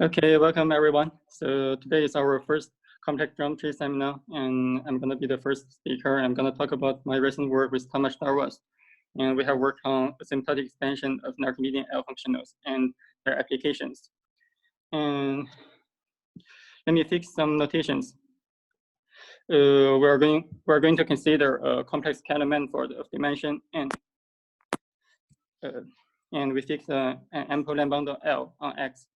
Okay, welcome everyone. So today is our first complex geometry seminar, and I'm going to be the first speaker. I'm going to talk about my recent work with Tamás Darvas, and we have worked on asymptotic expansion of non-Archimedean L functionals and their applications. And let me fix some notations. We're going to consider a complex Kähler manifold of dimension n, and we fix an ample bundle L on X.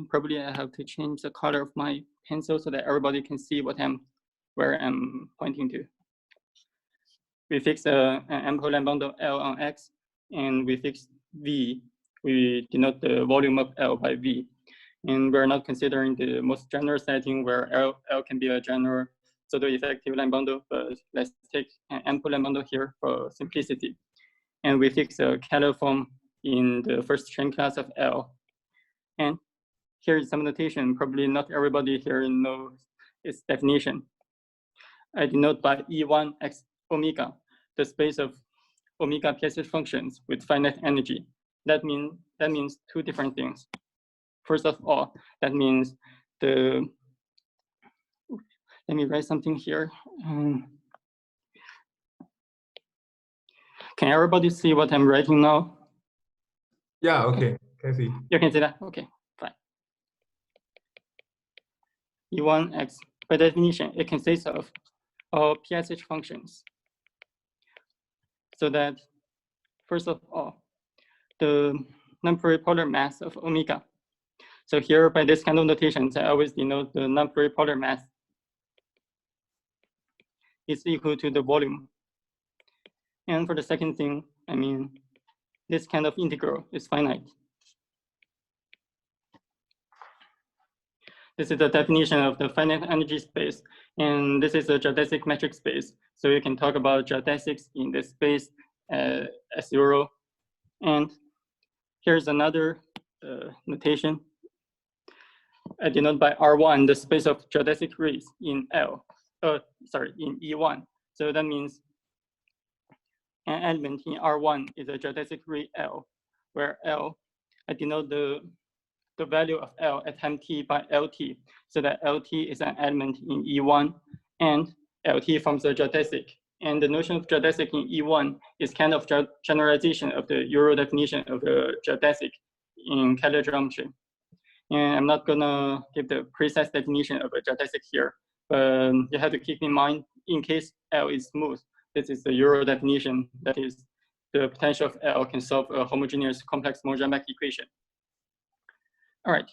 Probably I have to change the color of my pencil so that everybody can see where I'm pointing to. We fix an ample bundle L on X, and we fix V. We denote the volume of L by V. And we're not considering the most general setting where L can be a general pseudo-effective line bundle, but let's take an ample line bundle here for simplicity. And we fix a Kähler form in the first chain class of L. And here is some notation. Probably not everybody here knows its definition. I denote by E1 x omega, the space of omega PSH functions with finite energy. That means two different things. First of all, that means let me write something here. Can everybody see what I'm writing now? Yeah, okay, can see. You can see that? Okay, fine. E1x, by definition, it consists of all PSH functions. So that, first of all, the non-pluripolar mass of omega. So here, by this kind of notations, I always denote the non-pluripolar mass is equal to the volume. And for the second thing, I mean, this kind of integral is finite. This is the definition of the finite energy space, and this is a geodesic metric space. So you can talk about geodesics in this space S0. And here's another notation. I denote by R1 the space of geodesic rays in in E1. So that means an element in R1 is a geodesic ray L, where L, I denote the value of L at time t by LT, so that LT is an element in E1, and LT forms a geodesic. And the notion of geodesic in E1 is kind of generalization of the Euro definition of the geodesic in Kähler geometry. And I'm not gonna give the precise definition of a geodesic here, but you have to keep in mind, in case L is smooth, this is the Euro definition, that is the potential of L can solve a homogeneous complex Monge equation. All right,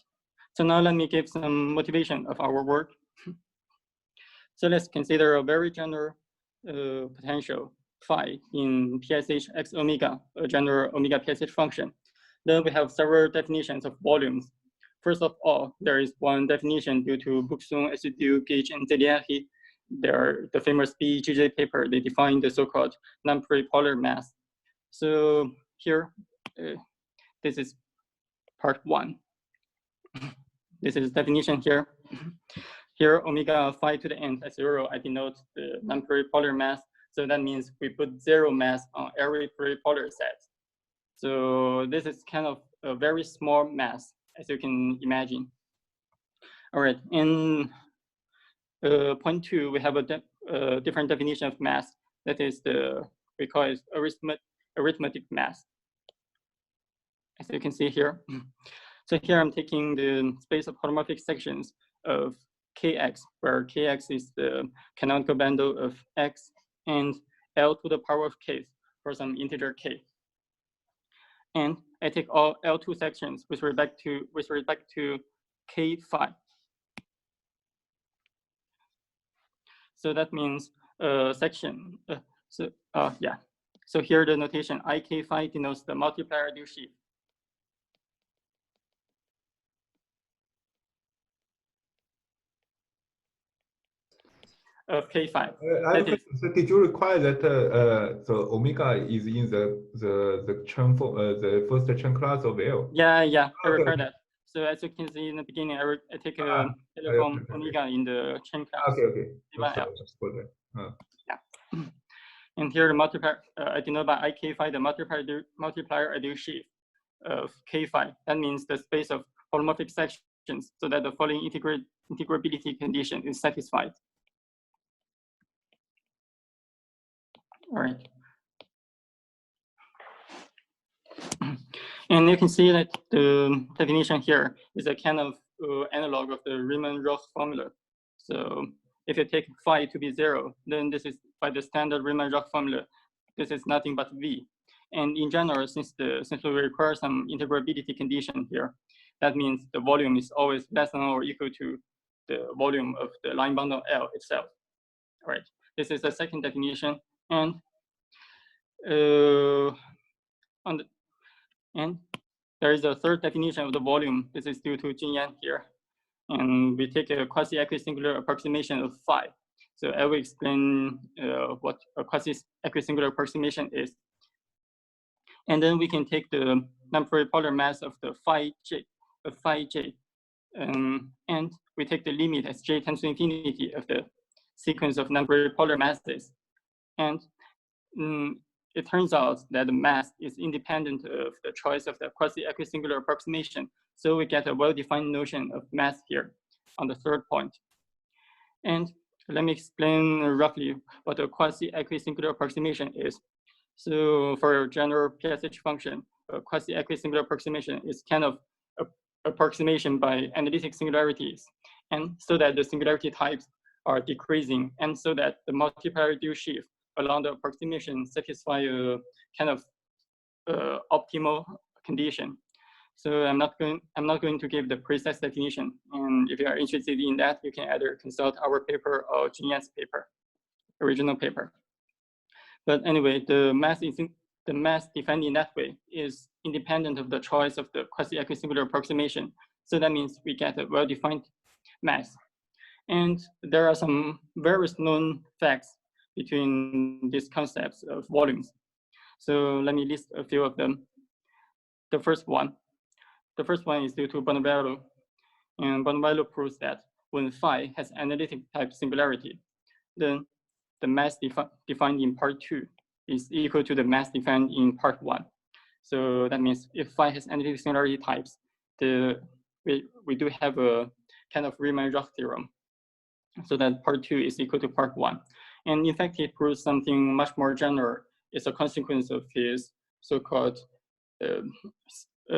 so now let me give some motivation of our work. So let's consider a very general potential phi in PSH x omega, a general omega PSH function. Then we have several definitions of volumes. First of all, there is one definition due to Boucksom, Asymptotic, Gage, and Zeliachi. The famous BEGJ paper, they define the so-called non-pluripolar mass. So here, this is part one. This is definition here. Here, omega phi to the n at 0, I denote the non-pluripolar mass. So that means we put 0 mass on every pluripolar set. So this is kind of a very small mass, as you can imagine. All right, in point 2, we have a different definition of mass. That is we call it arithmetic mass, as you can see here. So here I'm taking the space of holomorphic sections of Kx, where Kx is the canonical bundle of X, and L to the power of K for some integer K. And I take all L2 sections with respect to K phi. So that means section. So here the notation IK phi denotes the multiplier due sheaf. Of K phi. So did you require that the omega is in the chain the first chain class of L? Yeah, I require that. So as you can see in the beginning, I take a form omega in the chain class. Okay. Yeah. And here the multiplier, I denote by IK phi the multiplier ideal sheaf of K phi. That means the space of holomorphic sections so that the following integrability condition is satisfied. All right. And you can see that the definition here is a kind of analog of the Riemann-Roch formula. So if you take phi to be 0, then this is by the standard Riemann-Roch formula. This is nothing but V. And in general, since we require some integrability condition here, that means the volume is always less than or equal to the volume of the line bundle L itself. All right. This is the second definition, and there is a third definition of the volume. This is due to Jin here. And we take a quasi-equisingular approximation of phi. So I will explain what a quasi-equisingular approximation is. And then we can take the non-pluripolar mass of the phi j, and we take the limit as j tends to infinity of the sequence of non-pluripolar masses. And it turns out that the mass is independent of the choice of the quasi-equisingular approximation. So we get a well-defined notion of mass here on the third point. And let me explain roughly what a quasi-equisingular approximation is. So for a general PSH function, a quasi-equisingular approximation is kind of an approximation by analytic singularities, and so that the singularity types are decreasing, and so that the multiplier due shift along the approximation satisfy a kind of optimal condition. So I'm not going to give the precise definition. And if you are interested in that, you can either consult our paper or Jinyan's paper, original paper. But anyway, the mass defined in that way is independent of the choice of the quasi-equisingular approximation. So that means we get a well-defined mass. And there are some various known facts between these concepts of volumes. So let me list a few of them. The first one is due to Bonnevallo. And Bonnevallo proves that when phi has analytic type singularity, then the mass defined in part 2 is equal to the mass defined in part 1. So that means if phi has analytic singularity types, we do have a kind of Riemann-Roch theorem, so that part 2 is equal to part 1. And in fact, it proves something much more general. It's a consequence of his so-called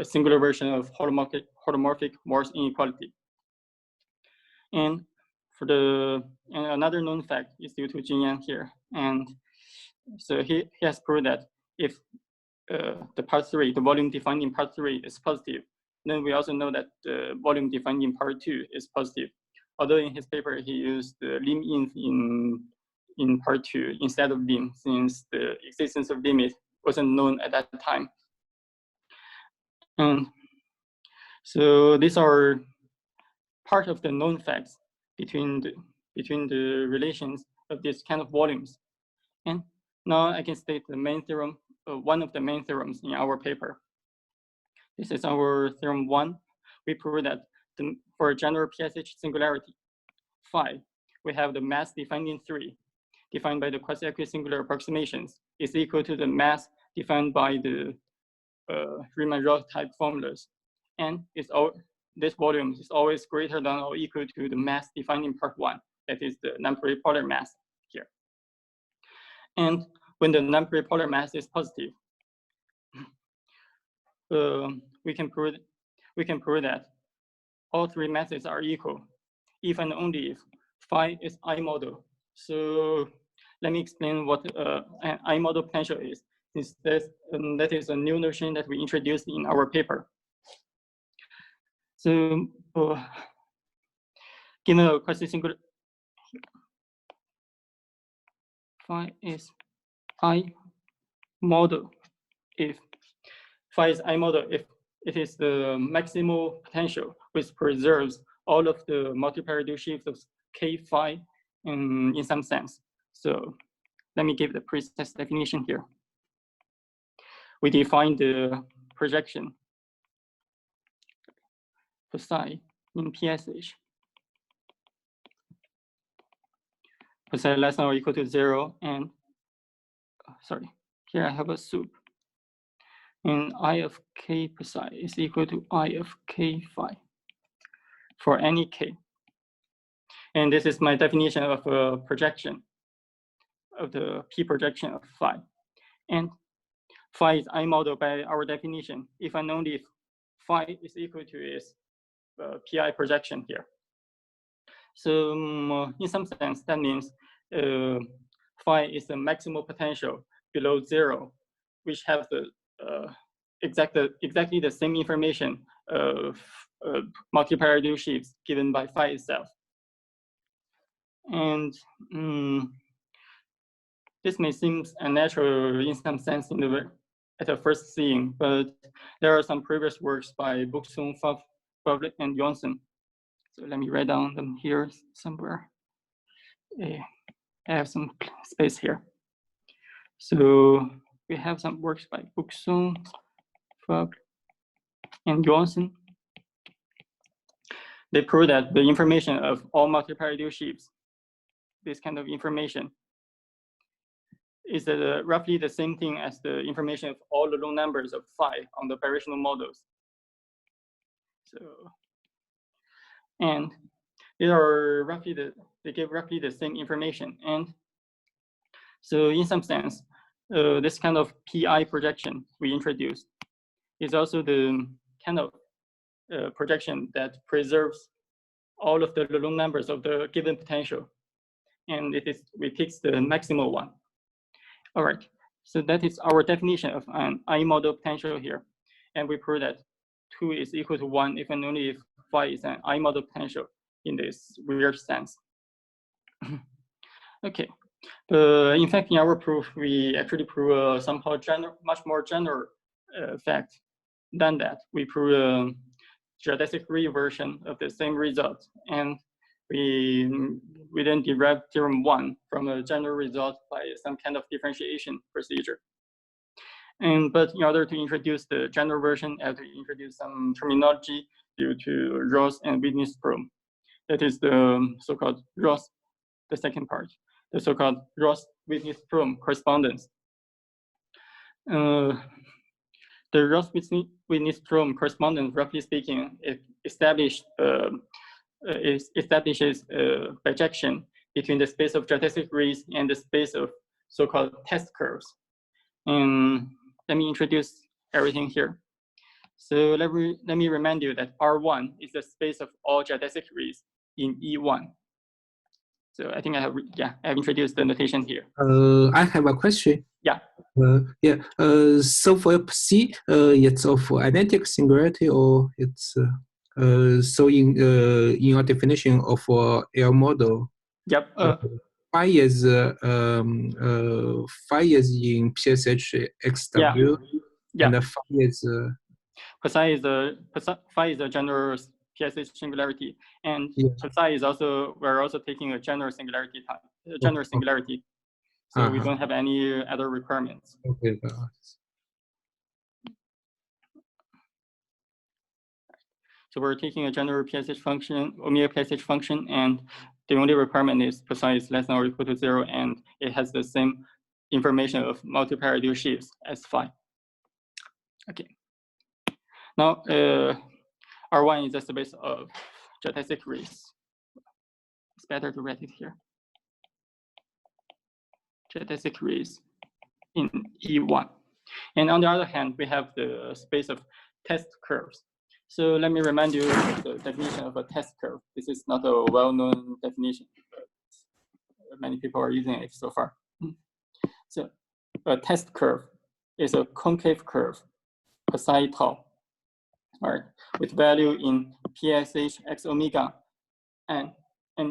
singular version of holomorphic Morse inequality. And another known fact is due to Jinyan here. And so he has proved that if the part 3, the volume defined in part 3 is positive, then we also know that the volume defined in part 2 is positive. Although in his paper, he used the lim-inf in part 2 instead of lim, since the existence of limit wasn't known at that time. And so these are part of the known facts between the relations of this kind of volumes. And now I can state the main theorem, one of the main theorems in our paper. This is our theorem 1. We prove that for a general PSH singularity, phi, we have the mass defined in 3, defined by the quasi-equisingular approximations, is equal to the mass defined by the Riemann-Roch type formulas. And this volume is always greater than or equal to the mass defined in part 1, that is the non-pluripolar mass here. And when the non-pluripolar mass is positive, we can prove that all 3 masses are equal, if and only if phi is I-model. So let me explain what an I-model potential is, since that is a new notion that we introduced in our paper. So given a quasi-singular, phi is I-model if phi is I-model if it is the maximal potential which preserves all of the multiplier due shifts of k phi in some sense. So let me give the precise definition here. We define the projection for psi in PSH. For psi less than or equal to 0, and sorry, here I have a soup. And I of k per psi is equal to I of k phi. for any k. And this is my definition of a projection, of the p projection of phi. And phi is I model by our definition if and only if phi is equal to its pi projection here. So in some sense, that means phi is the maximal potential below 0, which have the exactly the same information of multiparameter shapes given by phi itself. And this may seem unnatural in some sense at the first seeing, but there are some previous works by Boucksom, and Jonsson. So let me write down them here somewhere. I have some space here. So we have some works by Boucksom, and Jonsson. They prove that the information of all multiparameter shapes, this kind of information, is roughly the same thing as the information of all the low numbers of phi on the variational models. So, and they are roughly they give roughly the same information. And so in some sense, this kind of PI projection we introduced is also the kind of projection that preserves all of the low numbers of the given potential. And we pick the maximal one. All right, so that is our definition of an I model potential here. And we prove that 2 is equal to 1 if and only if phi is an I model potential in this weird sense. Okay, in fact, in our proof, we actually prove somehow much more general fact than that. We prove a geodesic version of the same result. And we then derive theorem 1 from a general result by some kind of differentiation procedure. But in order to introduce the general version, I have to introduce some terminology due to Ross and Whitney-Ström. That is the so-called Ross, the second part, the so-called Ross-Whitney-Ström correspondence. The Ross-Whitney-Ström correspondence, roughly speaking, establishes a projection between the space of geodesic rays and the space of so-called test curves. And let me introduce everything here. So let me remind you that R1 is the space of all geodesic rays in E1. So I think I have introduced the notation here. I have a question. Yeah. So for C, it's of identical singularity, or it's so in your definition of L model. Yep. Phi is in PSH XW, yeah. and phi is phi is a general PSH singularity, and psi is also, we're also taking a general singularity type, singularity. So we don't have any other requirements. Okay. So we're taking a general PSH function, omega PSH function, and the only requirement is psi is less than or equal to 0, and it has the same information of multiparameter shapes as phi. Okay. Now, R1 is the space of geodesic rays. It's better to write it here. Geodesic rays in E1. And on the other hand, we have the space of test curves. So let me remind you of the definition of a test curve. This is not a well-known definition, but many people are using it so far. So a test curve is a concave curve, psi tau, right, with value in PSH x omega and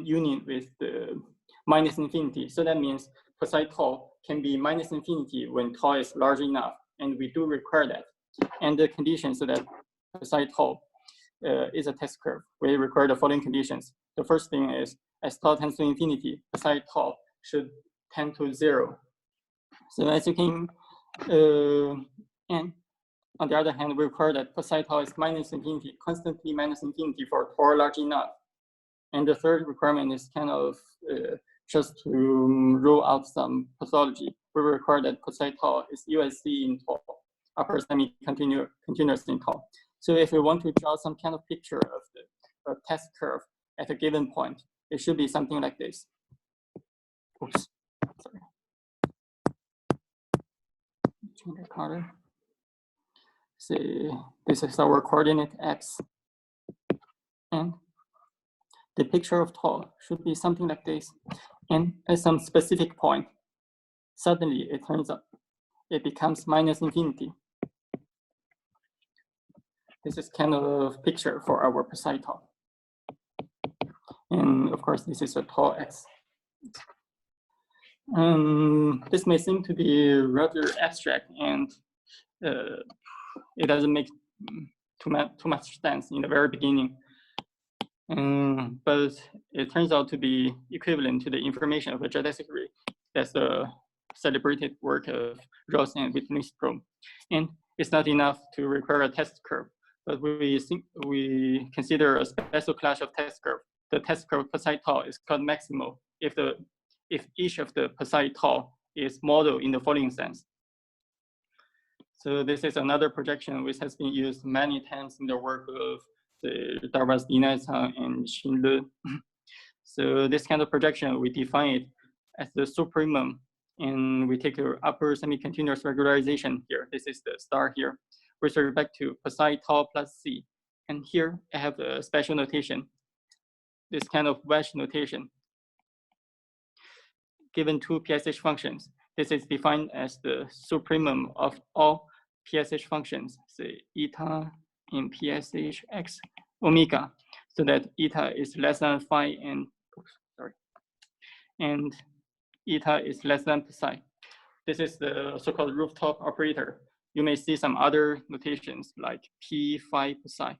union with the minus infinity. So that means psi tau can be minus infinity when tau is large enough, and we do require that. And the condition so that psi tau is a test curve, we require the following conditions. The first thing is, as tau tends to infinity, psi tau should tend to 0. So as you can, and on the other hand, we require that psi tau is minus infinity, constantly minus infinity for tau large enough. And the third requirement is kind of just to rule out some pathology. We require that psi tau is USC in tau, upper semi-continuous in tau. So if we want to draw some kind of picture of a test curve at a given point, it should be something like this. Oops, sorry. Change the color. See, this is our coordinate x. And the picture of tau should be something like this. And at some specific point, suddenly it turns out it becomes minus infinity. This is kind of picture for our psi tau. And of course, this is a tau x. This may seem to be rather abstract, and it doesn't make too much sense in the very beginning. But it turns out to be equivalent to the information of a geodesic ray. That's the celebrated work of Ross and Whitney-Strom. And it's not enough to require a test curve, but we consider a special class of test curve. The test curve psi tau is called maximal if each of the psi tau is modeled in the following sense. So this is another projection which has been used many times in the work of the Darvas, and Xinle. So this kind of projection, we define it as the supremum, and we take an upper semi-continuous regularization here. This is the star here, with respect to psi tau plus c. And here I have a special notation, this kind of wedge notation. Given two PSH functions, this is defined as the supremum of all PSH functions, say eta in PSH x omega, so that eta is less than phi and and eta is less than psi. This is the so-called rooftop operator. You may see some other notations like p phi psi.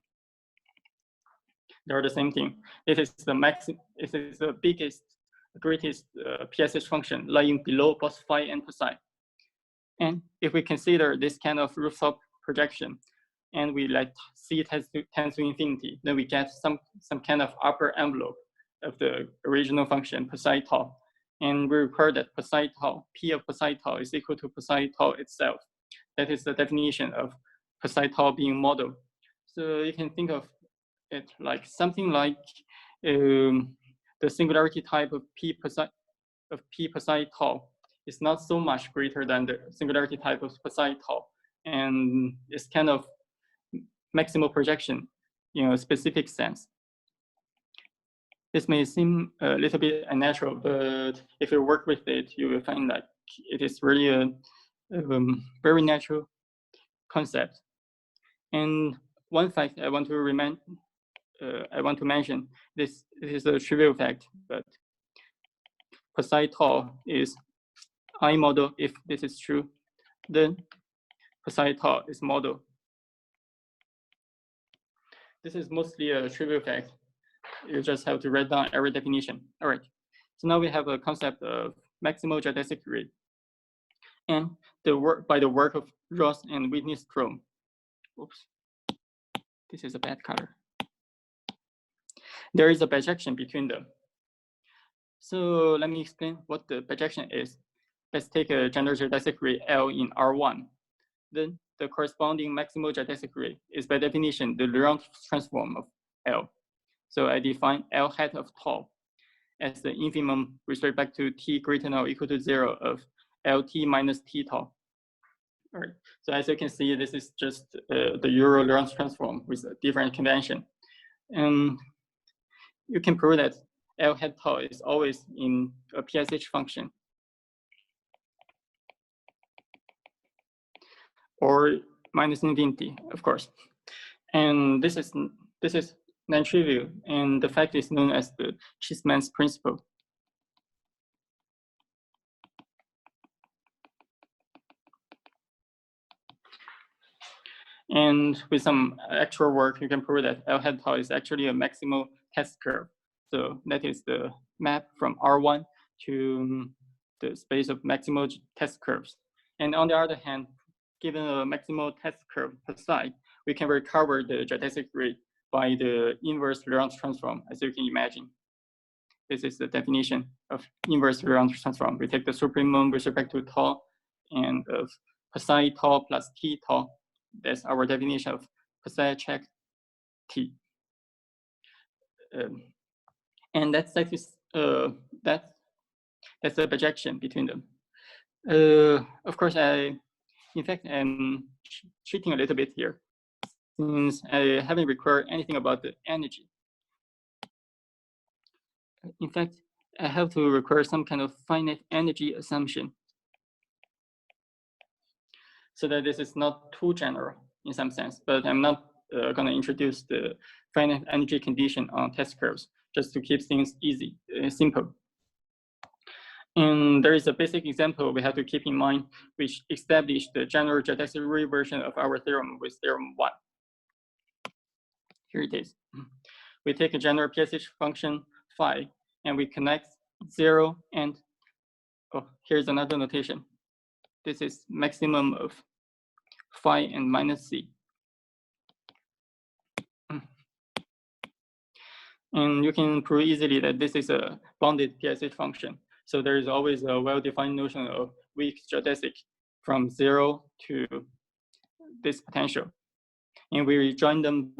They're the same thing. It is the biggest, greatest PSH function lying below both phi and psi. And if we consider this kind of rooftop projection, and we let c tends to infinity, then we get some kind of upper envelope of the original function psi tau. And we require that psi tau, p of psi tau is equal to psi tau itself. That is the definition of psi tau being modeled. So you can think of it like something like the singularity type of p psi tau is not so much greater than the singularity type of psi tau, and it's kind of maximal projection in a specific sense. This may seem a little bit unnatural, but if you work with it, you will find that it is really a very natural concept. And one fact I want to mention, this is a trivial fact, but psi tau is I model. If this is true, then psi tau is model. This is mostly a trivial fact. You just have to write down every definition. All right. So now we have a concept of maximal geodesic ray, and by the work of Ross and Whitney-Strom. Oops, this is a bad color. There is a bijection between them. So let me explain what the bijection is. Let's take a general geodesic ray L in R1. Then the corresponding maximal geodesic ray is by definition the Laurent transform of L. So I define L hat of tau as the infimum with respect to t greater than or equal to 0 of Lt minus t tau. All right. So as you can see, this is just the Euro Laurent transform with a different convention. And you can prove that L hat tau is always in a PSH function, or minus infinity, of course. And this is non-trivial, and the fact is known as the Cheeseman's principle. And with some actual work, you can prove that L hat tau is actually a maximal test curve. So that is the map from R1 to the space of maximal test curves. And on the other hand, given a maximal test curve psi, we can recover the geodesic ray by the inverse Laurent transform, as you can imagine. This is the definition of inverse Laurent transform. We take the supremum with respect to tau and of psi tau plus t tau. That's our definition of psi check t. And that's the projection between them. Of course, in fact, I'm cheating a little bit here, since I haven't recorded anything about the energy. In fact, I have to require some kind of finite energy assumption, so that this is not too general in some sense, but I'm not going to introduce the finite energy condition on test curves, just to keep things easy, simple. And there is a basic example we have to keep in mind, which established the general geodesic version of our theorem with theorem 1. Here it is. We take a general PSH function phi, and we connect 0 and, oh, here's another notation. This is maximum of phi and minus c. And you can prove easily that this is a bounded PSH function. So there is always a well-defined notion of weak geodesic from 0 to this potential. And we rejoin them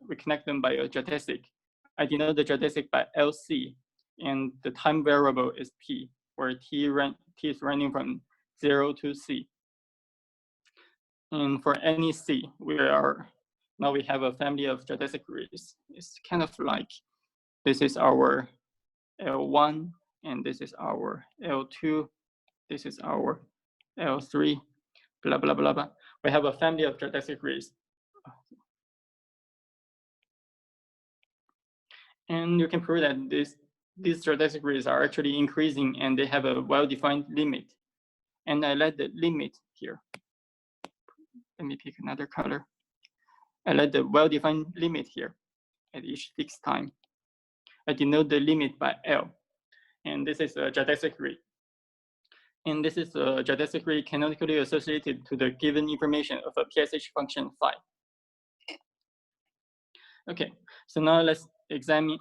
we connect them by a geodesic. I denote the geodesic by LC, and the time variable is t, where t is running from 0 to c. And for any c, now we have a family of geodesic groups. It's kind of like, this is our L1, and this is our L2, this is our L3, blah, blah, blah, blah. We have a family of geodesic groups. And you can prove that these geodesic groups are actually increasing, and they have a well-defined limit. And I let the limit here. Let me pick another color. I let the well-defined limit here at each fixed time. I denote the limit by L. And this is a geodesic grid. And this is a geodesic grid canonically associated to the given information of a PSH function phi. Okay, so now let's examine,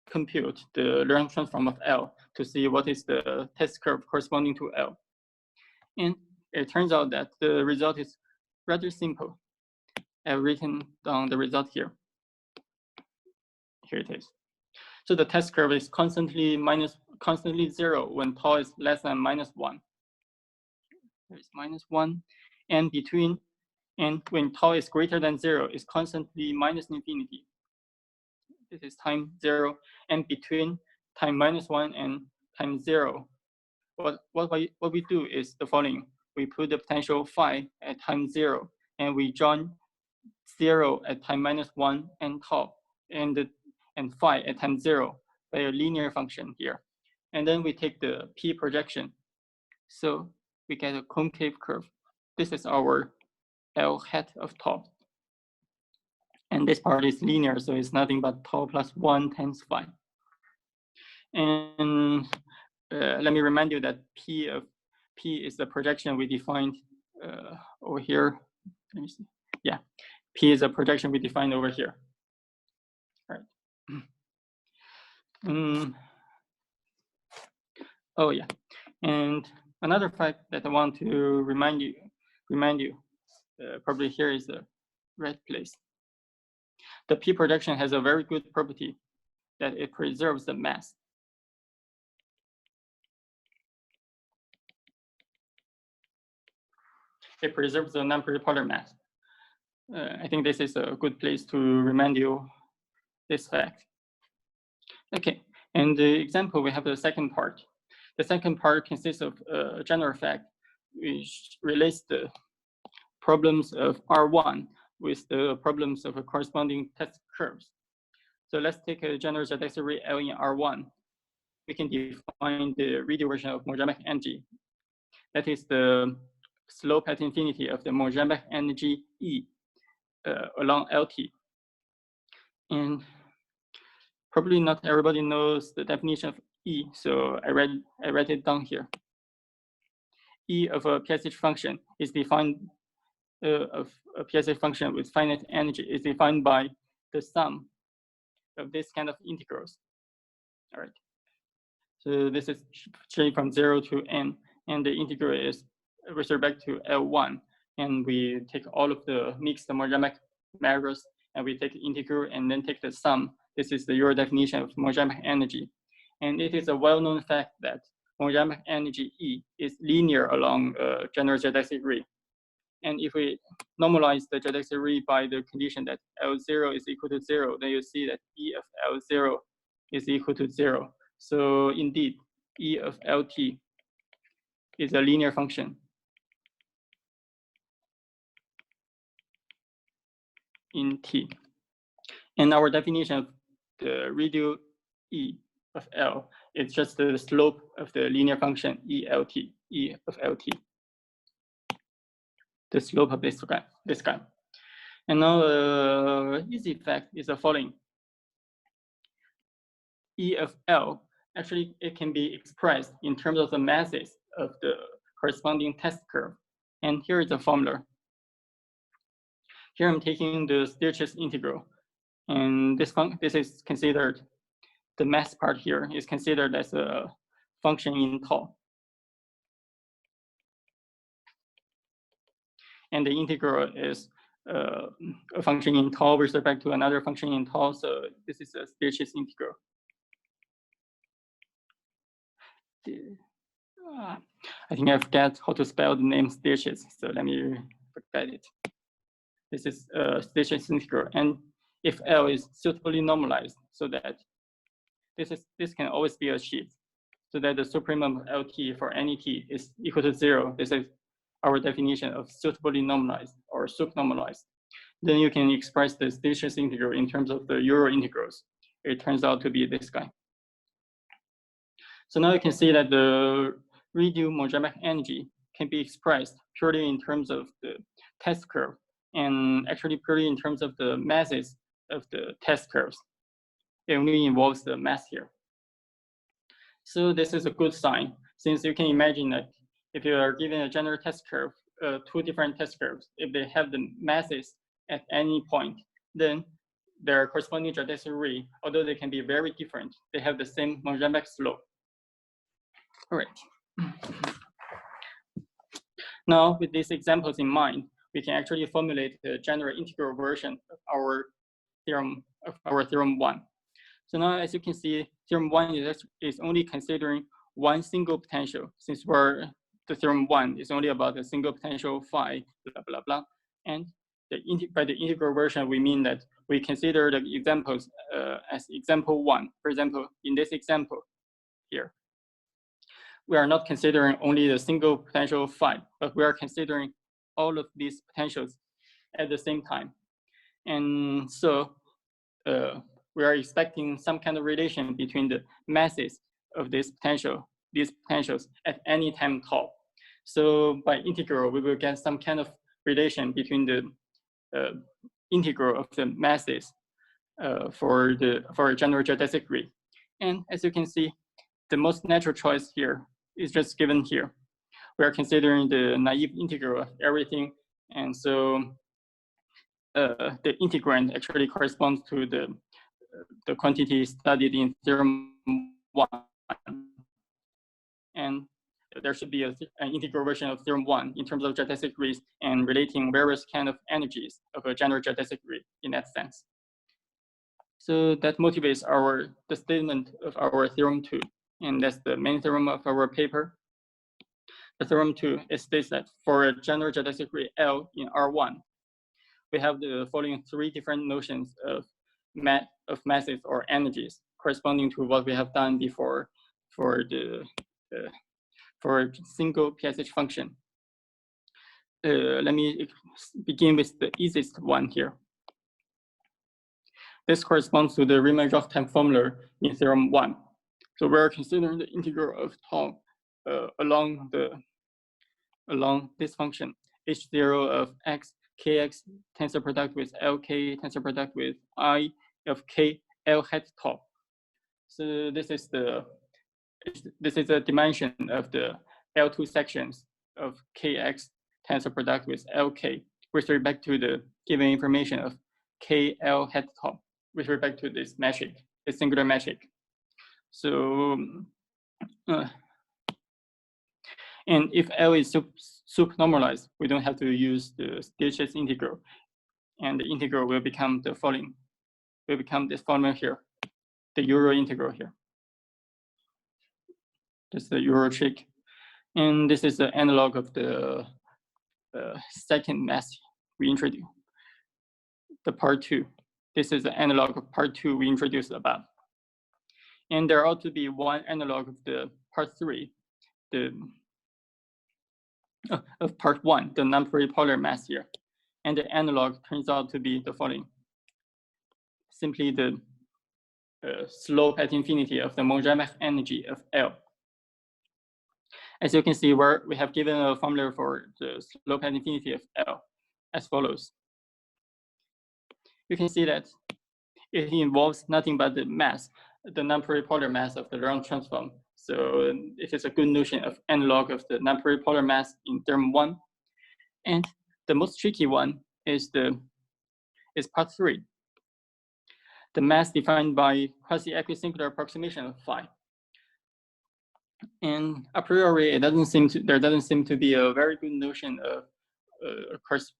compute the Lorentz transform of L to see what is the test curve corresponding to L. And it turns out that the result is rather simple. I've written down the result here. Here it is. So the test curve is constantly 0 when tau is less than -1. There's -1, and when tau is greater than 0, is constantly -infinity. This is time 0, and between time -1 and time 0, what we do is the following: we put the potential phi at time 0, and we join 0 at time -1 and tau, and phi at time 0 by a linear function here. And then we take the p projection. So we get a concave curve. This is our L hat of tau. And this part is linear, so it's nothing but tau plus 1 times phi. And let me remind you that P is the projection we defined over here. Let me see. Yeah, P is a projection we defined over here. All right. Oh yeah, and another fact that I want to remind you, probably here is the right place. The P projection has a very good property that it preserves the mass. It preserves the non-pluripolar mass. I think this is a good place to remind you this fact. Okay, and the example, we have the second part. The second part consists of a general fact which relates the problems of R1 with the problems of a corresponding test curves. So let's take a general geodesic ray L in R1. We can define the redirection of Monge energy. That is the slope at infinity of the Monge energy E along LT. And probably not everybody knows the definition of E, so I read it down here. E of a PSH function is defined of a PSH function with finite energy is defined by the sum of this kind of integrals. All right. So this is straight from 0 to n, and the integral is with respect to L1, and we take all of the mixed Monge measures and we take the integral and then take the sum. This is the Euro definition of Monge energy. And it is a well-known fact that Monge energy E is linear along a general geodesic ring. And if we normalize the geodesic ring by the condition that L0 is equal to 0, then you see that E of L0 is equal to 0. So indeed, E of LT is a linear function in T. And our definition of the radial E of L is just the slope of the linear function ELT, E of LT. The slope of this guy. And now the easy fact is the following. E of L, actually it can be expressed in terms of the masses of the corresponding test curve. And here is the formula. Here I'm taking the Stirch's integral. And this is considered, the mass part here is considered as a function in tau. And the integral is a function in tau with respect to another function in tau. So this is a Stirch's integral. I think I forgot how to spell the name Stirch's, so let me forget it. This is Stirch's integral, and if L is suitably normalized, so that this can always be achieved, so that the supremum of LT for any t is equal to 0. This is our definition of suitably normalized or subnormalized. Then you can express the Stirch's integral in terms of the Euro integrals. It turns out to be this guy. So now you can see that the radial Monge energy can be expressed purely in terms of the test curve, and actually purely in terms of the masses of the test curves. It only involves the mass here. So this is a good sign, since you can imagine that if you are given a general test curve, two different test curves, if they have the masses at any point, then their corresponding geodesic ring, although they can be very different, they have the same Monge slope. All right. Now, with these examples in mind, we can actually formulate the general integral version of our theorem 1. So now, as you can see, theorem 1 is only considering one single potential, since the theorem 1 is only about a single potential phi, blah, blah, blah. And by the integral version, we mean that we consider the examples as example 1. For example, in this example here, we are not considering only the single potential phi, but we are considering all of these potentials at the same time. And so we are expecting some kind of relation between the masses of these potentials at any time tau. So by integral, we will get some kind of relation between the integral of the masses for a general geodesic ring. And as you can see, the most natural choice here is just given here. We are considering the naive integral of everything. And so the integrand actually corresponds to the quantity studied in theorem 1. And there should be an integral version of theorem 1 in terms of geodesic rings and relating various kind of energies of a general geodesic ring in that sense. So that motivates the statement of our theorem 2. And that's the main theorem of our paper. The theorem 2, it states that for a general geodesic ring L in R1, we have the following 3 different notions of masses or energies corresponding to what we have done before for a single PSH function. Let me begin with the easiest one here. This corresponds to the Riemann-Roch-type formula in theorem 1. So we're considering the integral of tau along this function, h0 of x, kx tensor product with lk tensor product with I of k l hat tau. So this is the dimension of the L2 sections of kx tensor product with lk with respect to the given information of k l hat tau with respect to this metric, this singular metric. So, and if L is subnormalized, we don't have to use the Stirch's integral. and the integral will become the following. Will become this formula here, the Euro integral here. This is the Euro trick. And this is the analog of the second mass we introduced, the part 2. This is the analog of part 2 we introduced above. And there ought to be one analog of the part 3, of part 1, the non-pluripolar mass here. And the analog turns out to be the following. Simply the slope at infinity of the Monge energy of L. As you can see, where we have given a formula for the slope at infinity of L as follows. You can see that it involves nothing but the mass, the non-pluripolar mass of the Lorentz transform. So it is a good notion of analog of the non-pluripolar mass in term 1. And the most tricky one is part 3. The mass defined by quasi-equisingular approximation of phi. And a priori, there doesn't seem to be a very good notion of course,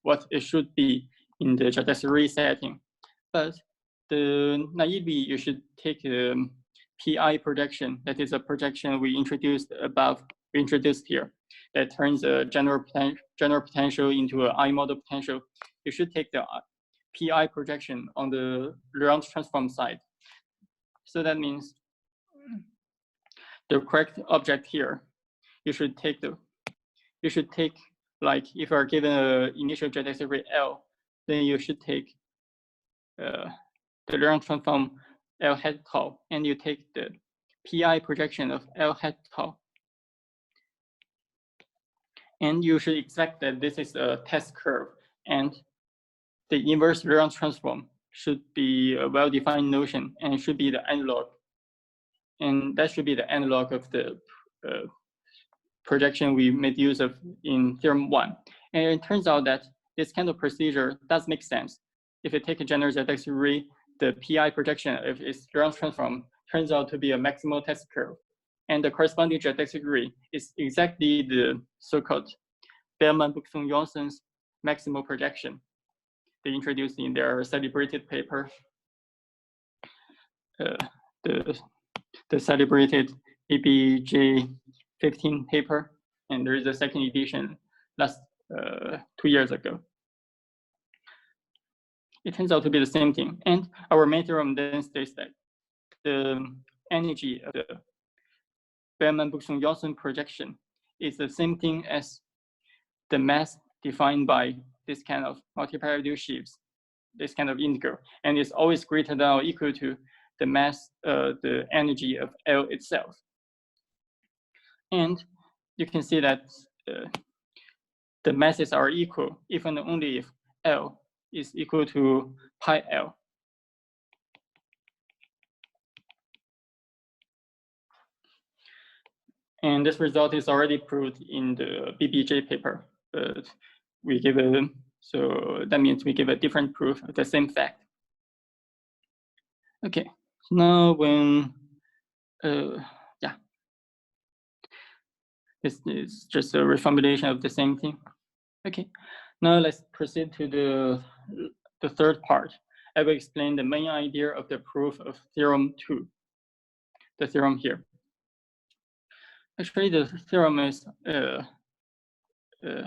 what it should be in the geodesic setting. But naively, you should take PI projection. That is a projection we introduced here. That turns a general potential into an I model potential. You should take the PI projection on the Lorentz transform side. So that means the correct object here, you should take like if you are given an initial geodesic ray L, then you should take the Lorentz transform L hat tau, and you take the PI projection of L hat tau. And you should expect that this is a test curve, and the inverse Lorentz transform should be a well-defined notion and should be the analog. And that should be the analog of the projection we made use of in theorem 1. And it turns out that this kind of procedure does make sense. If you take a general geodesic ray, the PI projection of its Lorentz transform turns out to be a maximal test curve. And the corresponding geodesic ray is exactly the so-called Berman, Boucksom, Jonsson's maximal projection they introduced in their celebrated paper, the celebrated ABJ15 paper, and there is a second edition last 2 years ago. It turns out to be the same thing. And our main theorem then states that the energy of the Berman, Boucksom, Jonsson projection is the same thing as the mass defined by this kind of multi-paradigm shifts, this kind of integral, and it's always greater than or equal to the mass, the energy of L itself. And you can see that the masses are equal if and only if L is equal to pi L. And this result is already proved in the BBJ paper, but we give so that means we give a different proof of the same fact. Okay, so now when, this is just a reformulation of the same thing. Okay, now let's proceed to the third part. I will explain the main idea of the proof of theorem 2, the theorem here. Actually, the theorem is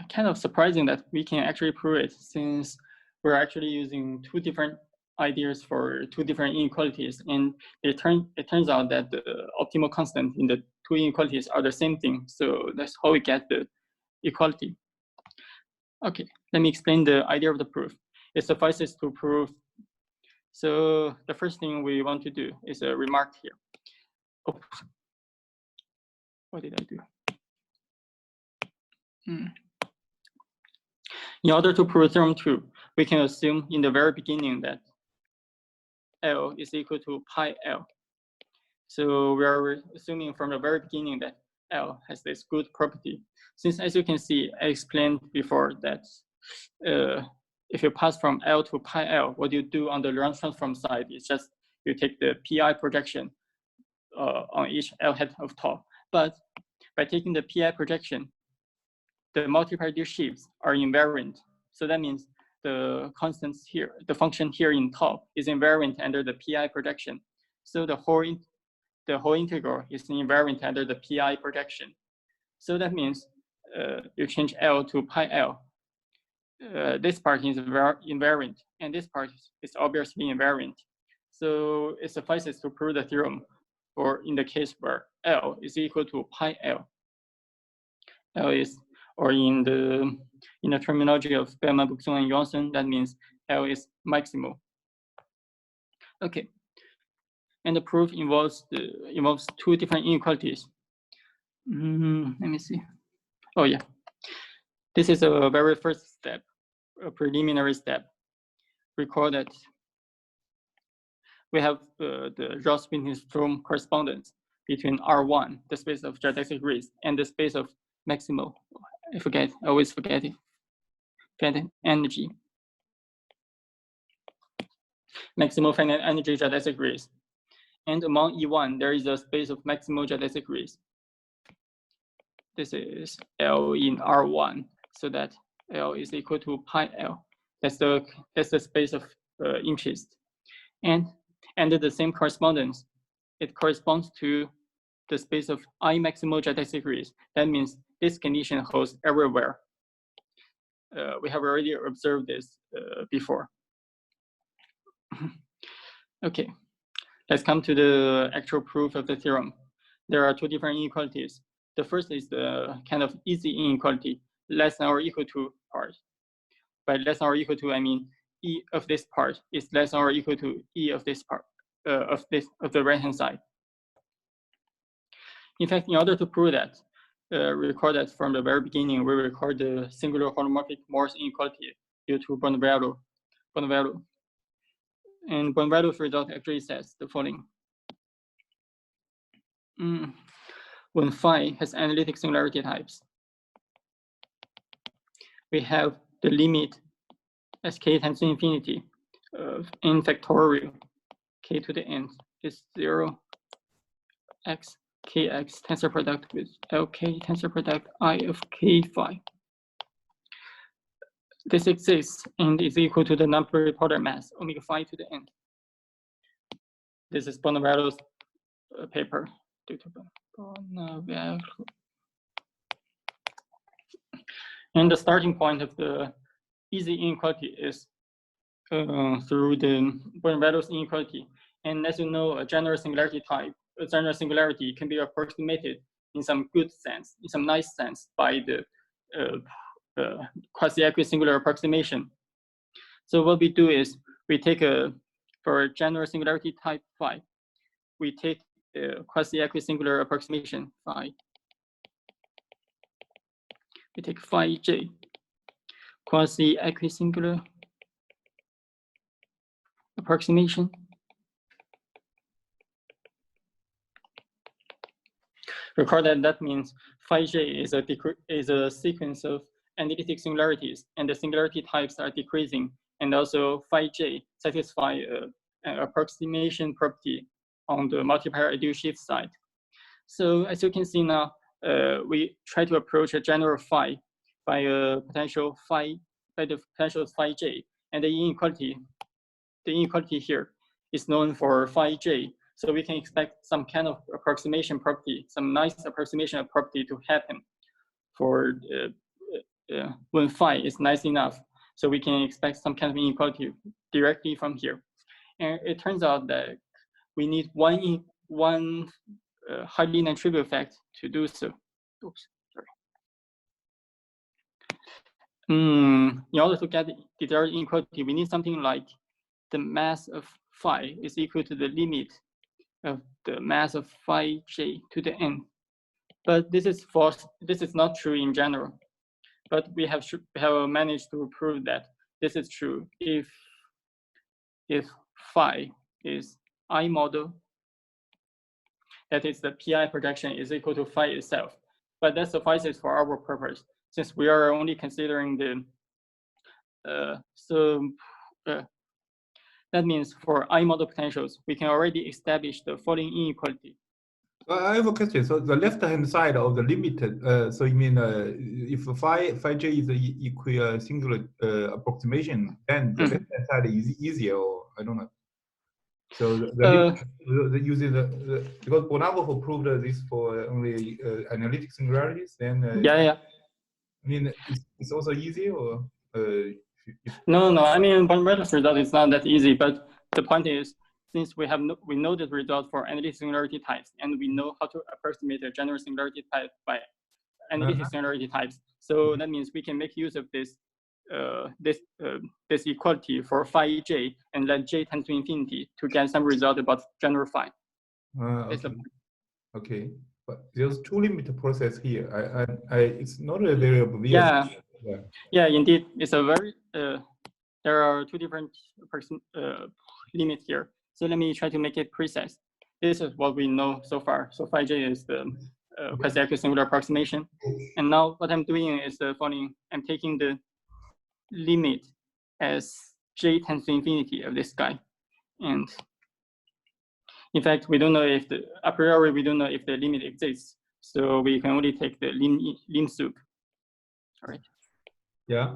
kind of surprising that we can actually prove it, since we're actually using two different ideas for two different inequalities, and it turns out that the optimal constant in the two inequalities are the same thing. So that's how we get the equality. Okay, let me explain the idea of the proof. It suffices to prove. So the first thing we want to do is a remark here. Oops. What did I do? In order to prove theorem 2, we can assume in the very beginning that L is equal to pi L. So we are assuming from the very beginning that L has this good property. Since, as you can see, I explained before that if you pass from L to pi L, what you do on the Lorentz transform side is just you take the PI projection on each L hat of tau. But by taking the PI projection, the multi-paradigm shifts are invariant. So that means the constants here, the function here in top is invariant under the pi projection. So the whole integral is invariant under the pi projection. So that means you change L to pi L. This part is invariant, and this part is obviously invariant. So it suffices to prove the theorem for in the case where L is equal to pi L. L is, or in the terminology of Berman, Boucksom, and Jonsson, that means L is maximal. Okay, and the proof involves two different inequalities. Let me see. Oh yeah, this is a very first step, a preliminary step. Recall that we have the Ross-Witten-Strom correspondence between R1, the space of geodesic rays, and the space of maximal. I always forget it. Energy. Maximal finite energy geodesic rays. And among E1, there is a space of maximal geodesic rays. This is L in R1, so that L is equal to pi L. That's the space of interest. And under the same correspondence, it corresponds to the space of I maximal geodesic rays. That means this condition holds everywhere. We have already observed this before. Okay, let's come to the actual proof of the theorem. There are two different inequalities. The first is the kind of easy inequality, less than or equal to part. By less than or equal to, I mean E of this part is less than or equal to E of this part of the right-hand side. In fact, in order to prove that, recall that from the very beginning, we record the singular holomorphic Morse inequality due to Bonnevallo. And Bonnevallo's result actually says the following. When phi has analytic singularity types, we have the limit as k tends to infinity of n factorial k to the n is 0 x kx tensor product with lk tensor product I of k phi. This exists and is equal to the non-pluripotent mass omega phi to the n. This is Bonnevallo's paper. And the starting point of the easy inequality is through the Bonnevallo's inequality. And as you know, a general singularity can be approximated in some good sense, in some nice sense, by the quasi-equisingular approximation. So what we do is we take for a general singularity type phi, we take a quasi-equisingular approximation phi. We take phi j, quasi-equisingular approximation. Recall that means phi j is a sequence of analytic singularities, and the singularity types are decreasing, and also phi j satisfy an approximation property on the multiplier ideal shift side. So as you can see now, we try to approach a general phi by the potential phi j, and the inequality here is known for phi j. So we can expect some kind of approximation property, some nice approximation of property to happen for when phi is nice enough. So we can expect some kind of inequality directly from here. And it turns out that we need one highly non-trivial fact to do so. Oops, sorry. In order to get the direct inequality, we need something like the mass of phi is equal to the limit of the mass of phi j to the n. But this is false. This is not true in general. But we have managed to prove that this is true if phi is I model, that is the pi projection is equal to phi itself. But that suffices for our purpose, since we are only considering the that means for I model potentials, we can already establish the following inequality. I have a question. So the left-hand side of the limited, so you mean if phi j is a singular approximation, then the left-hand side is easier, or I don't know. So using because Bonavov proved this for only analytic singularities, then yeah. I mean it's also easy, or no. I mean, Bonavov's result is not that easy, but the point is, since we know the result for analytic singularity types, and we know how to approximate a general singularity type by analytic singularity types, so that means we can make use of this this equality for phi j and let j tend to infinity to get some result about general phi. Okay, but there's two limit process here. It's not a very obvious. Yeah, indeed, it's a very there are two different limits here. So let me try to make it precise. This is what we know so far. So phi j is the quasi-accurate singular approximation. And now what I'm doing is the following. I'm taking the limit as j tends to infinity of this guy. And in fact, we don't know if a priori, we don't know if the limit exists. So we can only take the lim sup. All right. Yeah.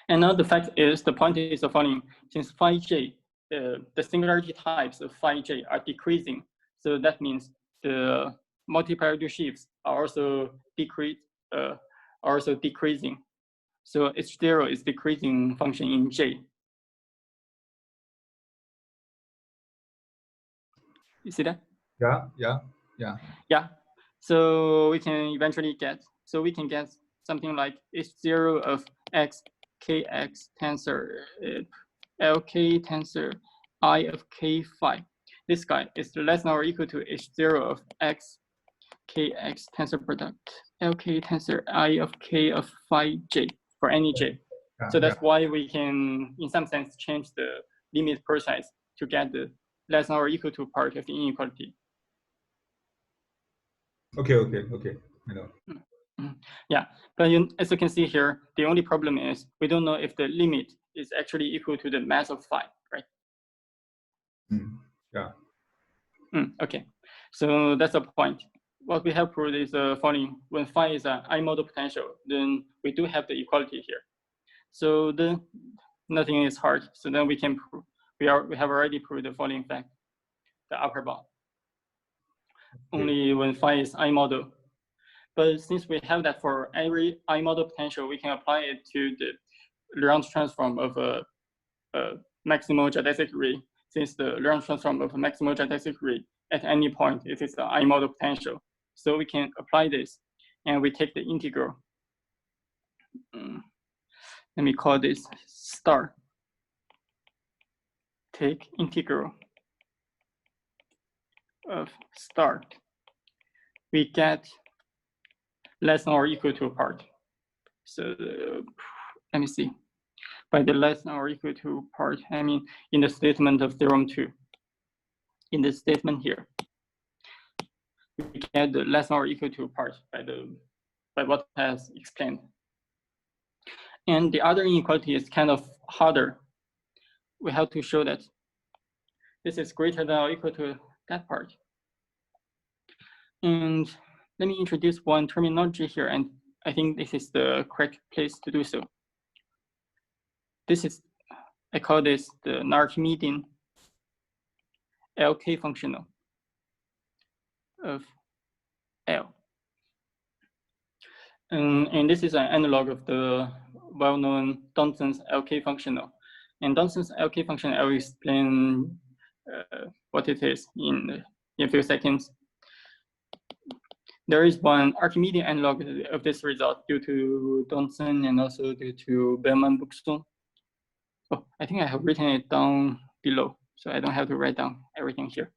And now the fact is, the point is the following. Since phi j, the singularity types of phi j are decreasing. So that means the multi-priority shifts are also decreasing. So H0 is decreasing function in J. You see that? Yeah. So we can eventually get, something like H0 of x kx tensor lk tensor I of k phi. This guy is less than or equal to H0 of x kx tensor product lk tensor I of k of phi j for any j. So that's why we can, in some sense, change the limit precise to get the less than or equal to part of the inequality. Okay. I know. Yeah, but as you can see here, the only problem is we don't know if the limit is actually equal to the mass of phi, right? Yeah. Okay, so that's the point. What we have proved is the following: when phi is an I-model potential, then we do have the equality here. So then nothing is hard. So then we can prove we have already proved the following fact: the upper bound. Only when phi is I-model. But since we have that for every I-model potential, we can apply it to the Lagrange transform of a maximal geodesic ray. Since the Lagrange transform of a maximal geodesic ray at any point, it is the I-model potential. So we can apply this, and we take the integral. Let me call this star. Take integral of star. We get less than or equal to a part. So let me see. By the less than or equal to part, I mean in the statement of theorem 2. In the statement here, we get the less than or equal to a part by what has explained. And the other inequality is kind of harder. We have to show that this is greater than or equal to that part. And let me introduce one terminology here, and I think this is the correct place to do so. This is, I call this the non-Archimedean LK functional of L. And this is an analog of the well-known Donaldson's LK functional. And Donaldson's LK functional, I will explain what it is in a few seconds. There is one Archimedean analog of this result due to Donaldson and also due to Berman Boucksom. Oh, I think I have written it down below, so I don't have to write down everything here.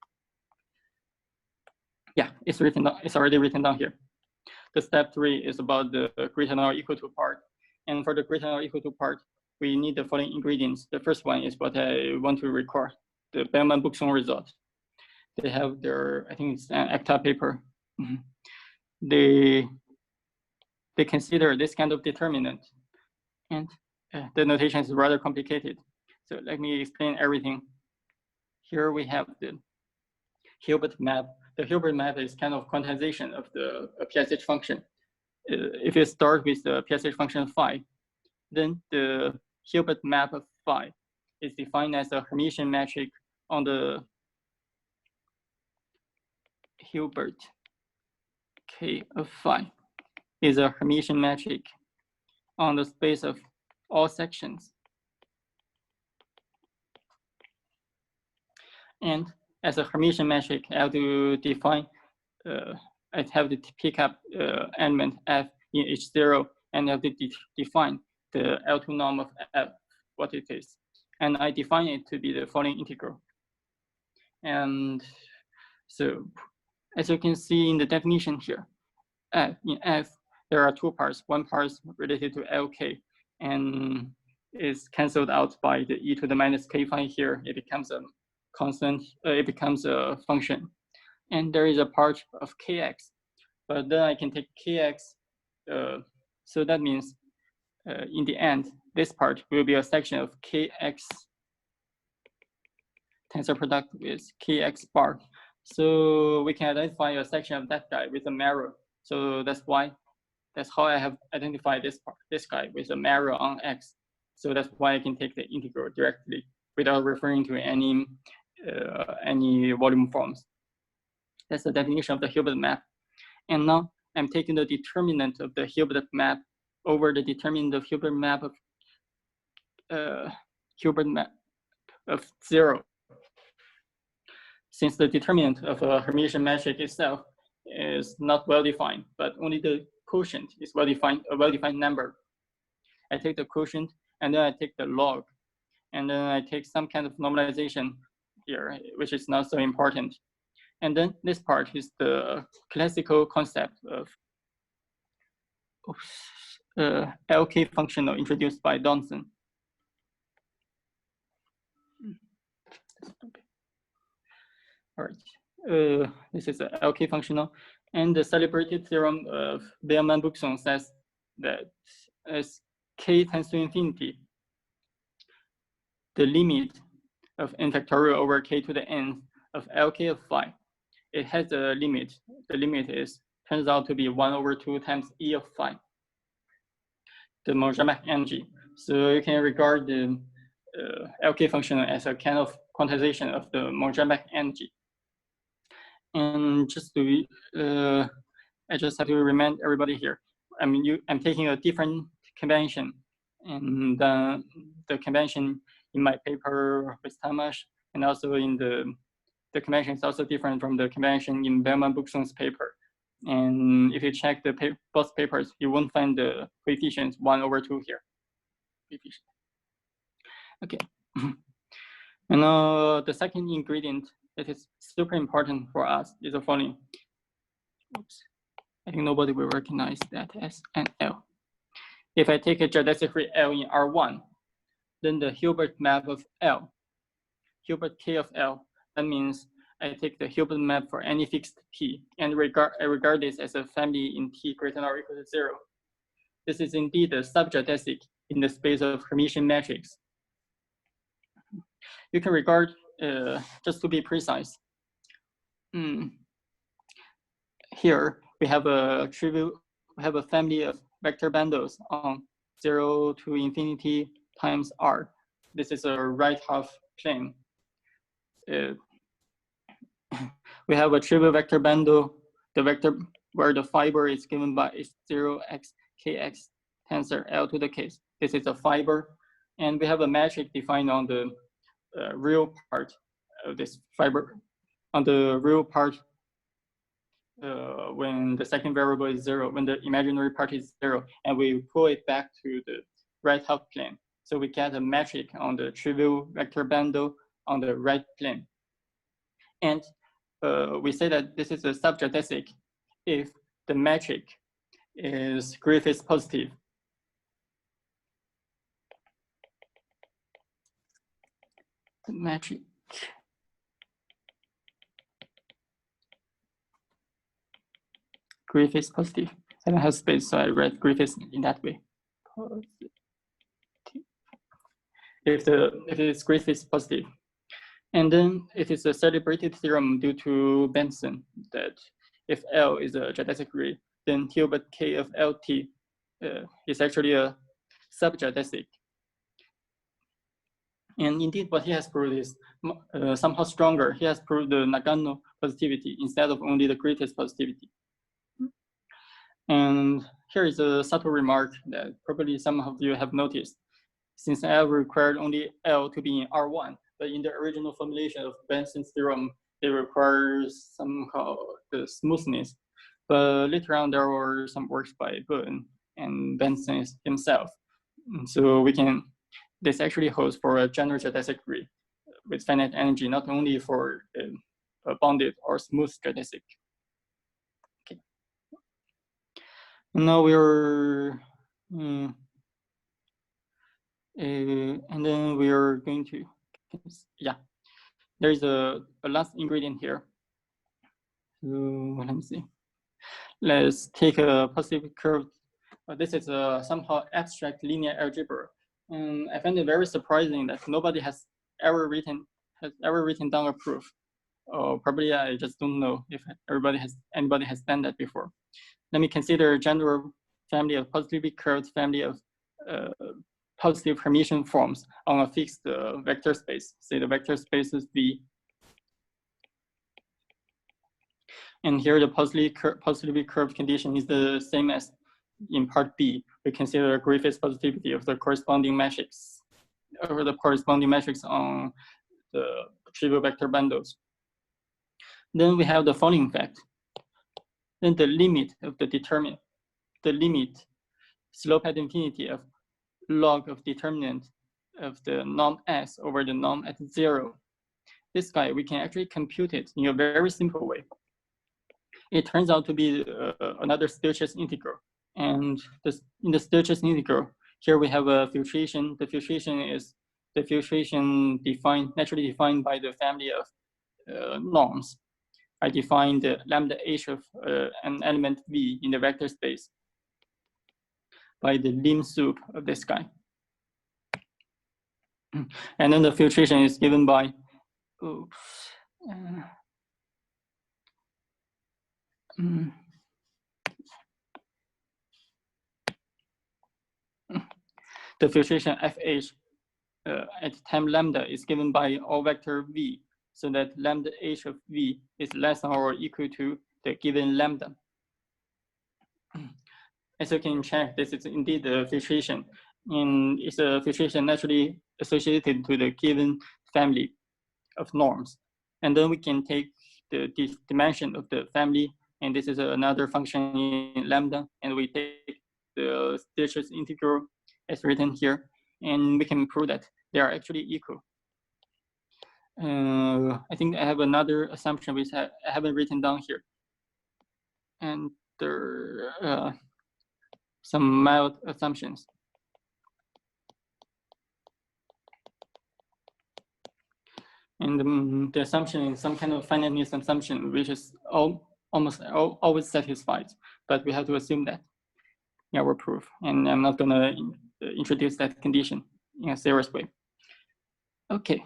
Yeah, it's written down. It's already written down here. The step 3 is about the greater than or equal to part. And for the greater than or equal to part, we need the following ingredients. The first one is what I want to record, the Berman Boucksom result. They have their, I think it's an ACTA paper. They consider this kind of determinant, and the notation is rather complicated. So let me explain everything. Here we have the Hilbert map the Hilbert map is kind of quantization of the PSH function. If you start with the PSH function phi, then the Hilbert map of phi is defined as a Hermitian metric on the Hilbert K of phi is a Hermitian metric on the space of all sections. And as a Hermitian metric, I have to define, I have to pick up element f in H0, and I have to define the L2 norm of f, what it is. And I define it to be the following integral. And so, as you can see in the definition here, in f, there are two parts. One part is related to Lk, and is canceled out by the e to the minus k phi here. It becomes a constant, it becomes a function. And there is a part of kx, but then I can take kx, so that means in the end, this part will be a section of kx tensor product with kx bar. So we can identify a section of that guy with a mirror. So that's how I have identified this guy with a mirror on x. So that's why I can take the integral directly without referring to any volume forms. That's the definition of the Hilbert map. And now I'm taking the determinant of the Hilbert map over the determinant of Hilbert map of 0. Since the determinant of a Hermitian metric itself is not well defined, but only the quotient is well defined, a well-defined number. I take the quotient and then I take the log, and then I take some kind of normalization here, which is not so important. And then this part is the classical concept of Lk functional introduced by Donaldson. All right, this is a Lk functional, and the celebrated theorem of Berman Boucksom says that as k tends to infinity, the limit of n factorial over k to the n of Lk of phi, it has a limit. The limit turns out to be 1/2 times e of phi, the Monge energy. So you can regard the Lk functional as a kind of quantization of the Monge energy. And just to, I just have to remind everybody here. I mean, I'm taking a different convention, and the convention in my paper with Tamás, and also in the convention is also different from the convention in Berman Boucksom's paper. And if you check both papers, you won't find the coefficients 1/2 here. Okay. And the second ingredient that is super important for us is the following. Oops. I think nobody will recognize that as an L. If I take a geodesic ray L in R1, then the Hilbert map of L, Hilbert K of L, that means I take the Hilbert map for any fixed t, and I regard this as a family in t greater than or equal to 0. This is indeed a subgeodesic in the space of Hermitian metrics. You can regard, just to be precise, here we have a family of vector bundles on 0 to infinity times r. This is a right half plane. We have a trivial vector bundle, the vector where the fiber is given by H0x kx tensor L to the k. This is a fiber, and we have a metric defined on the real part of this fiber, on the real part when the second variable is 0, when the imaginary part is 0, and we pull it back to the right half plane. So we get a metric on the trivial vector bundle on the right plane. And we say that this is a subgeodesic if the metric is Griffiths positive. The metric Griffiths positive. I don't have space, so I read Griffiths in that way. If it is Griffiths positive, And then it is a celebrated theorem due to Benson that if L is a geodesic ray, then Hilbert K of LT is actually a subgeodesic. And indeed, what he has proved is somehow stronger. He has proved the Nagano positivity instead of only the greatest positivity. And here is a subtle remark that probably some of you have noticed. Since L required only L to be in R1, but in the original formulation of Benson's theorem, it requires somehow the smoothness. But later on, there were some works by Berman and Benson himself. So we can, this actually holds for a general geodesic ray with finite energy, not only for a bounded or smooth geodesic. Okay. Now we're, and then we are going to, yeah, there is a last ingredient here. So let me see. Let's take a positive curve. This is a somehow abstract linear algebra. And I find it very surprising that nobody has ever written down a proof. Probably I just don't know if anybody has done that before. Let me consider a general family of positively curved family of positive Hermitian forms on a fixed vector space. Say the vector space is V. And here the positively curved condition is the same as in part B. We consider Griffith's positivity of the corresponding matrix, or the corresponding matrix on the trivial vector bundles. Then we have the following fact. Then the limit of the determinant, the limit slope at infinity of log of determinant of the norm S over the norm at 0. This guy, we can actually compute it in a very simple way. It turns out to be another Stieltjes integral. And in the Stieltjes integral, here we have a filtration. The filtration is the filtration naturally defined by the family of norms. I define the lambda h of an element V in the vector space by the lim sup of this guy. And then the filtration is given by, the filtration FH at time lambda is given by all vector V, so that lambda h of V is less than or equal to the given lambda. As you can check, this is indeed the filtration, and it's a filtration naturally associated to the given family of norms. And then we can take the dimension of the family, and this is another function in lambda, and we take the Stieltjes integral as written here, and we can prove that they are actually equal. I think I have another assumption which I haven't written down here. And there are some mild assumptions. And the assumption is some kind of finiteness assumption, which is almost always satisfied, but we have to assume that in our proof. And I'm not gonna introduce that condition in a serious way. Okay,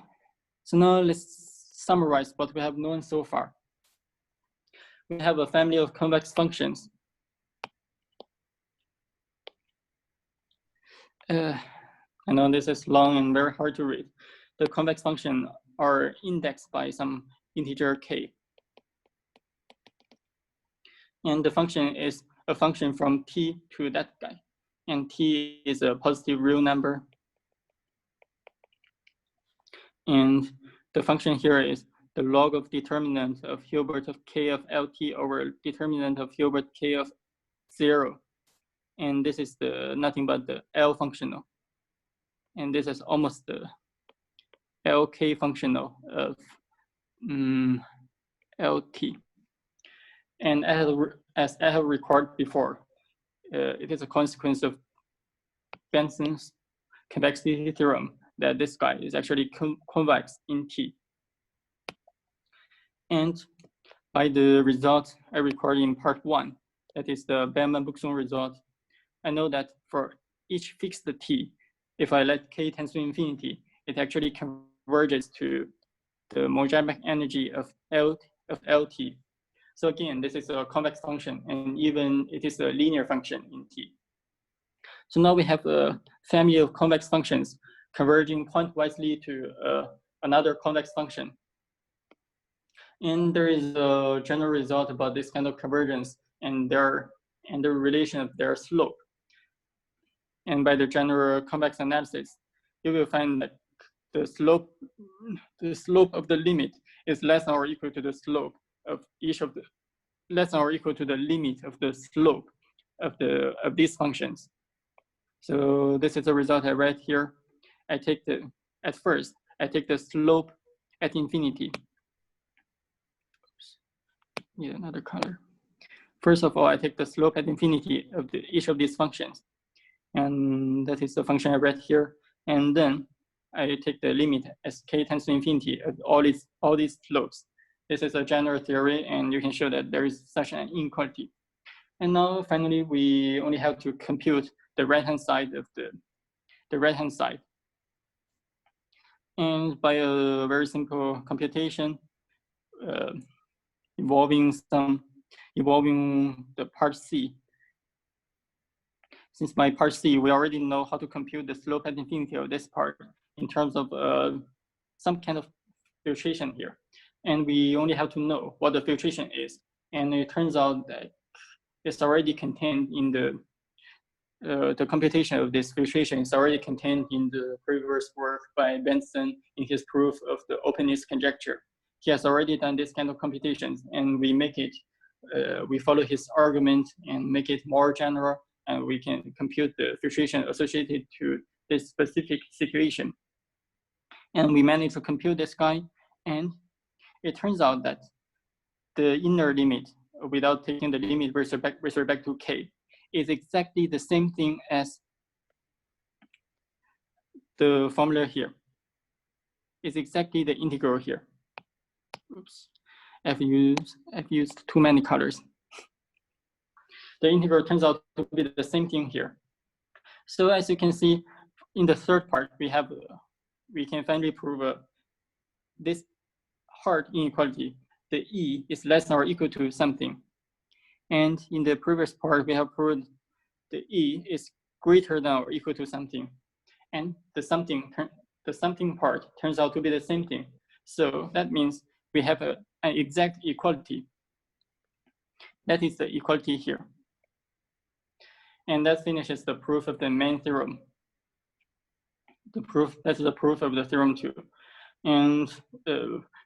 so now let's summarize what we have known so far. We have a family of convex functions. I know this is long and very hard to read. The convex functions are indexed by some integer k. And the function is a function from t to that guy. And t is a positive real number. And the function here is the log of determinant of Hilbert of k of LT over determinant of Hilbert k of 0. And this is the nothing but the L functional. And this is almost the LK functional of LT. And as I have recorded before, it is a consequence of Benson's convexity theorem that this guy is actually convex in T. And by the result I recorded in part 1, that is the Berman-Boucksom result, I know that for each fixed T, if I let K tends to infinity, it actually converges to the Monge energy of LT. So again, this is a convex function, and even it is a linear function in T. So now we have a family of convex functions converging pointwisely to another convex function. And there is a general result about this kind of convergence and the relation of their slope. And by the general convex analysis, you will find that the slope of the limit is less than or equal to the slope of each of the less than or equal to the limit of the slope of these functions. So this is the result I write here. At first I take the slope at infinity. Oops. Need another color. First of all, I take the slope at infinity of each of these functions, and that is the function I write here. And then I take the limit as k tends to infinity of all these slopes. This is a general theory, and you can show that there is such an inequality. And now finally, we only have to compute the right-hand side of the right-hand side. And by a very simple computation, involving the part C. Since my part C, we already know how to compute the slope at infinity of this part in terms of some kind of filtration here. And we only have to know what the filtration is. And it turns out that it's already contained in the computation of this filtration is already contained in the previous work by Benson in his proof of the openness conjecture. He has already done this kind of computations, and we make it, we follow his argument and make it more general, and we can compute the filtration associated to this specific situation. And we managed to compute this guy, and it turns out that the inner limit, without taking the limit with respect to k, is exactly the same thing as the formula here. It's exactly the integral here. Oops, I've used too many colors. The integral turns out to be the same thing here. So as you can see, in the third part, we can finally prove this hard inequality. The E is less than or equal to something. And in the previous part, we have proved the E is greater than or equal to something. And the something part turns out to be the same thing. So that means we have an exact equality. That is the equality here. And that finishes the proof of the main theorem. That's the proof of the theorem 2. And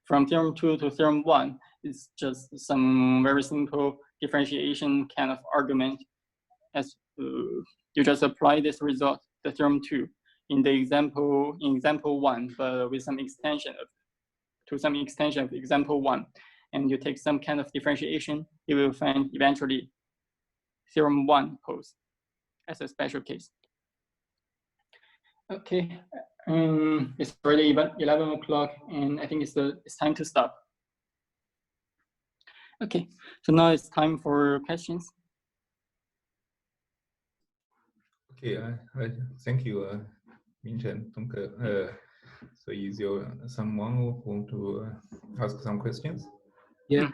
from theorem 2 to theorem 1, it's just some very simple differentiation kind of argument. As you just apply this result, the theorem 2, in example 1, but with some extension of example 1, and you take some kind of differentiation, you will find eventually theorem 1 holds as a special case. Okay, it's already 11 o'clock, and I think it's time to stop. Okay, so now it's time for questions. Okay, thank you, Mingchen. So is there someone who want to ask some questions? Yeah.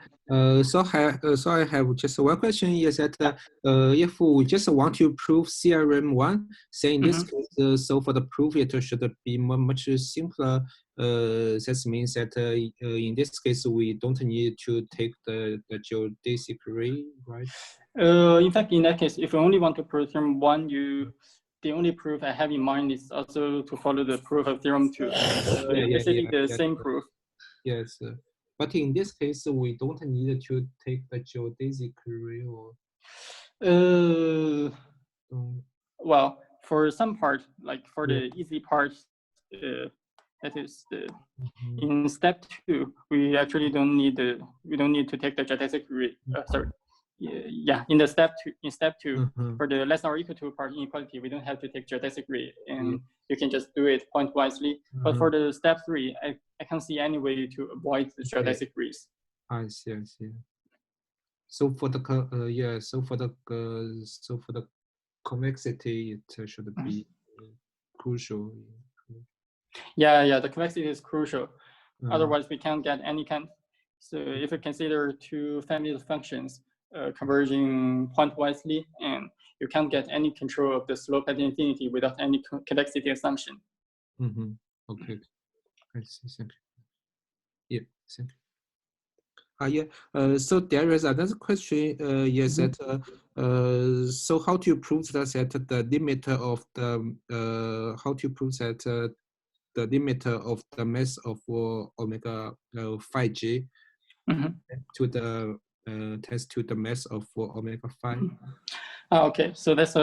So I have just one question. Is that if we just want to prove theorem 1, say in this case, so for the proof it should be much simpler. That means that in this case we don't need to take the geodesic ray, right? In fact, in that case, if you only want to prove theorem 1, the only proof I have in mind is also to follow the proof of theorem 2. Basically the same proof. Yes. But in this case, we don't need to take the geodesic ray or. Well, for some part, like for the easy part, that is in step 2, we actually don't need to take the geodesic ray. Sorry. Yeah, in step 2, for the less than or equal to part inequality, we don't have to take geodesic ray, and you can just do it pointwisely. But for the step 3, I can't see any way to avoid the geodesic rays. I see. So for the convexity, it should be crucial. Yeah, the convexity is crucial. Otherwise, we can't get any kind. So if you consider two families of functions converging pointwisely, and you can't get any control of the slope at infinity without any convexity assumption. Okay, I see. Thank you. Yeah, thank you. So there is another question. Yes, that so how do you prove that the limit of the how do you prove that the limit of the mass of omega phi j to the test to the mass of omega phi? Okay, so that's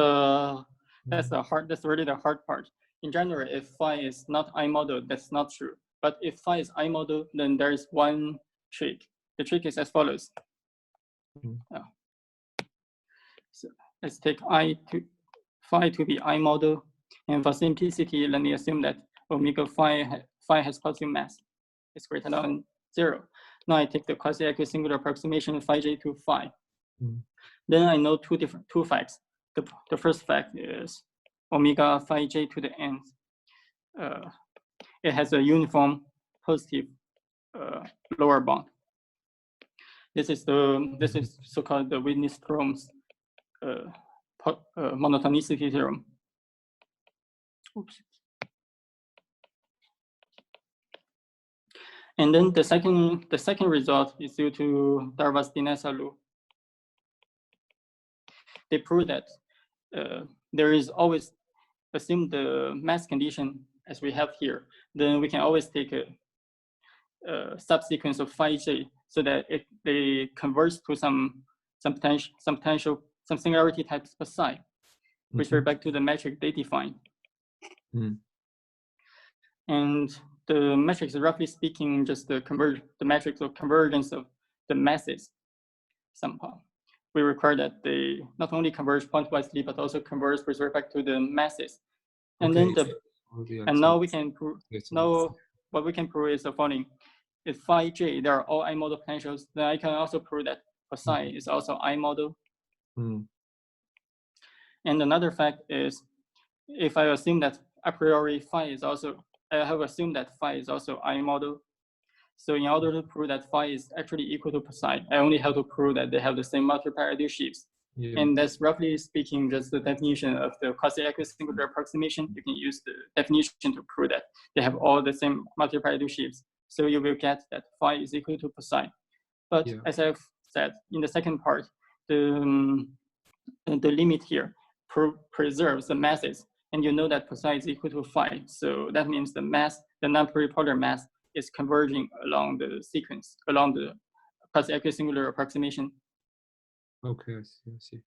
really the hard part. In general, if phi is not I model, that's not true. But if phi is I model, then there is one trick. The trick is as follows. So let's take phi to be I model, and for simplicity, let me assume that omega phi has positive mass. It's greater than 0. Now I take the quasi-equisingular approximation phi j to phi. Then I know two facts. The first fact is omega phi j to the nth. It has a uniform positive lower bound. This is so-called the Whitney-Strom's monotonicity theorem. Oops. And then the second result is due to Darvas-Dinesa-Lu. They prove that there is always, assume the mass condition as we have here, then we can always take a subsequence of phi j so that they converge to some singularity type psi with respect to the metric they define. And the metric is roughly speaking just the metrics of convergence of the masses somehow. We require that they not only converge pointwisely but also converge with respect to the masses. And then now we can prove what we can prove is the following. If phi j, they are all I model potentials, then I can also prove that psi is also I model. And another fact is, if I assume that a priori phi is also, I have assumed that phi is also I model. So in order to prove that phi is actually equal to psi, I only have to prove that they have the same multiplier ideal sheaves. And that's roughly speaking just the definition of the quasi-equisingular approximation. You can use the definition to prove that they have all the same multiplier ideal sheaves. So you will get that phi is equal to psi. But as I've said in the second part, the limit here preserves the masses, and you know that psi is equal to phi. So that means the mass, the non-pluripolar mass, is converging along the sequence, along the quasi-equisingular approximation. Okay, I see.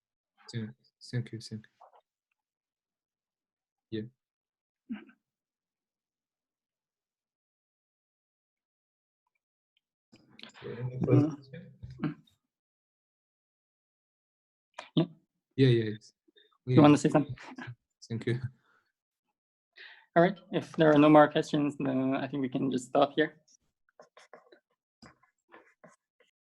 Thank you. Yeah. Yeah. You want to say something? Thank you. All right. If there are no more questions, then I think we can just stop here.